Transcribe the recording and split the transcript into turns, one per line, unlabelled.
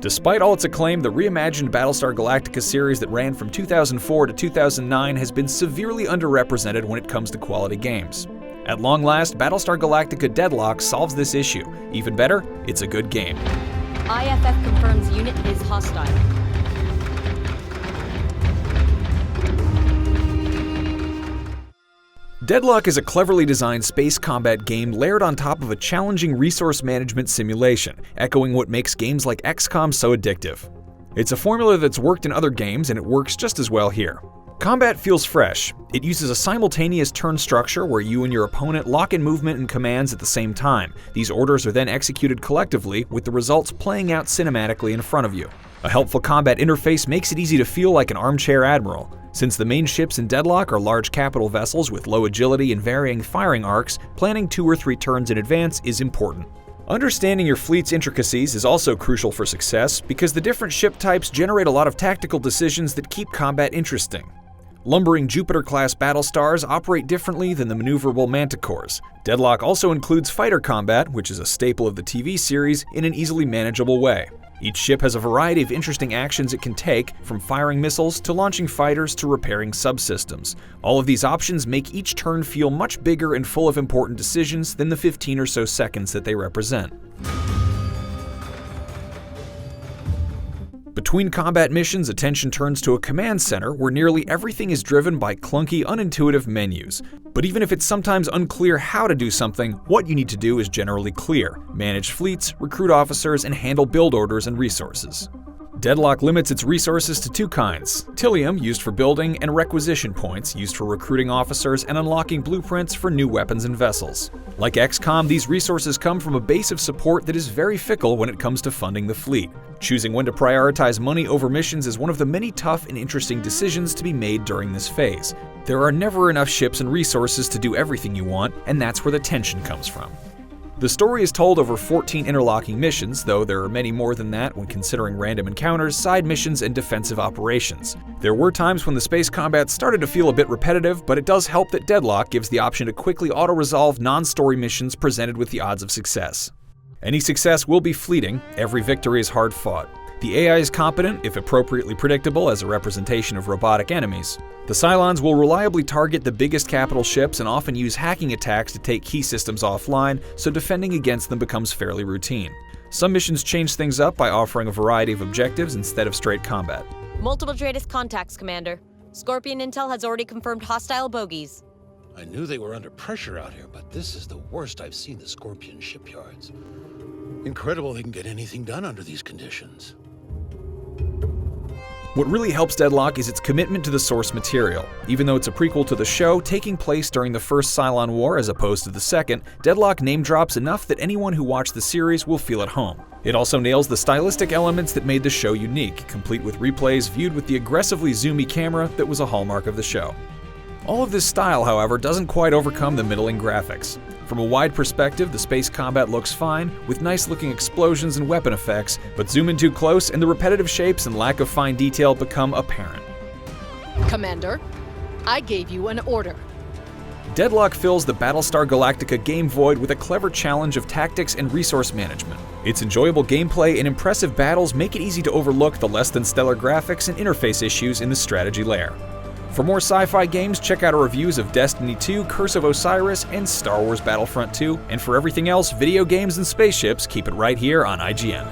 Despite all its acclaim, the reimagined Battlestar Galactica series that ran from 2004 to 2009 has been severely underrepresented when it comes to quality games. At long last, Battlestar Galactica Deadlock solves this issue. Even better, it's a good game.
IFF confirms unit is hostile.
Deadlock is a cleverly designed space combat game layered on top of a challenging resource management simulation, echoing what makes games like XCOM so addictive. It's a formula that's worked in other games, and it works just as well here. Combat feels fresh. It uses a simultaneous turn structure where you and your opponent lock in movement and commands at the same time. These orders are then executed collectively, with the results playing out cinematically in front of you. A helpful combat interface makes it easy to feel like an armchair admiral. Since the main ships in Deadlock are large capital vessels with low agility and varying firing arcs, planning 2 or 3 turns in advance is important. Understanding your fleet's intricacies is also crucial for success because the different ship types generate a lot of tactical decisions that keep combat interesting. Lumbering Jupiter-class battlestars operate differently than the maneuverable manticores. Deadlock also includes fighter combat, which is a staple of the TV series, in an easily manageable way. Each ship has a variety of interesting actions it can take, from firing missiles to launching fighters to repairing subsystems. All of these options make each turn feel much bigger and full of important decisions than the 15 or so seconds that they represent. Between combat missions, attention turns to a command center where nearly everything is driven by clunky, unintuitive menus. But even if it's sometimes unclear how to do something, what you need to do is generally clear: manage fleets, recruit officers, and handle build orders and resources. Deadlock limits its resources to 2 kinds: Tilium, used for building, and requisition points, used for recruiting officers and unlocking blueprints for new weapons and vessels. Like XCOM, these resources come from a base of support that is very fickle when it comes to funding the fleet. Choosing when to prioritize money over missions is one of the many tough and interesting decisions to be made during this phase. There are never enough ships and resources to do everything you want, and that's where the tension comes from. The story is told over 14 interlocking missions, though there are many more than that when considering random encounters, side missions, and defensive operations. There were times when the space combat started to feel a bit repetitive, but it does help that Deadlock gives the option to quickly auto-resolve non-story missions presented with the odds of success. Any success will be fleeting, every victory is hard-fought. The AI is competent, if appropriately predictable, as a representation of robotic enemies. The Cylons will reliably target the biggest capital ships and often use hacking attacks to take key systems offline, so defending against them becomes fairly routine. Some missions change things up by offering a variety of objectives instead of straight combat.
Multiple Dratus contacts, Commander. Scorpion Intel has already confirmed hostile bogies.
I knew they were under pressure out here, but this is the worst I've seen the Scorpion shipyards. Incredible they can get anything done under these conditions.
What really helps Deadlock is its commitment to the source material. Even though it's a prequel to the show, taking place during the first Cylon War as opposed to the second, Deadlock name drops enough that anyone who watched the series will feel at home. It also nails the stylistic elements that made the show unique, complete with replays viewed with the aggressively zoomy camera that was a hallmark of the show. All of this style, however, doesn't quite overcome the middling graphics. From a wide perspective, the space combat looks fine, with nice-looking explosions and weapon effects, but zoom in too close and the repetitive shapes and lack of fine detail become apparent.
Commander, I gave you an order.
Deadlock fills the Battlestar Galactica game void with a clever challenge of tactics and resource management. Its enjoyable gameplay and impressive battles make it easy to overlook the less-than-stellar graphics and interface issues in the strategy layer. For more sci-fi games, check out our reviews of Destiny 2, Curse of Osiris, and Star Wars Battlefront 2, and for everything else, video games and spaceships, keep it right here on IGN.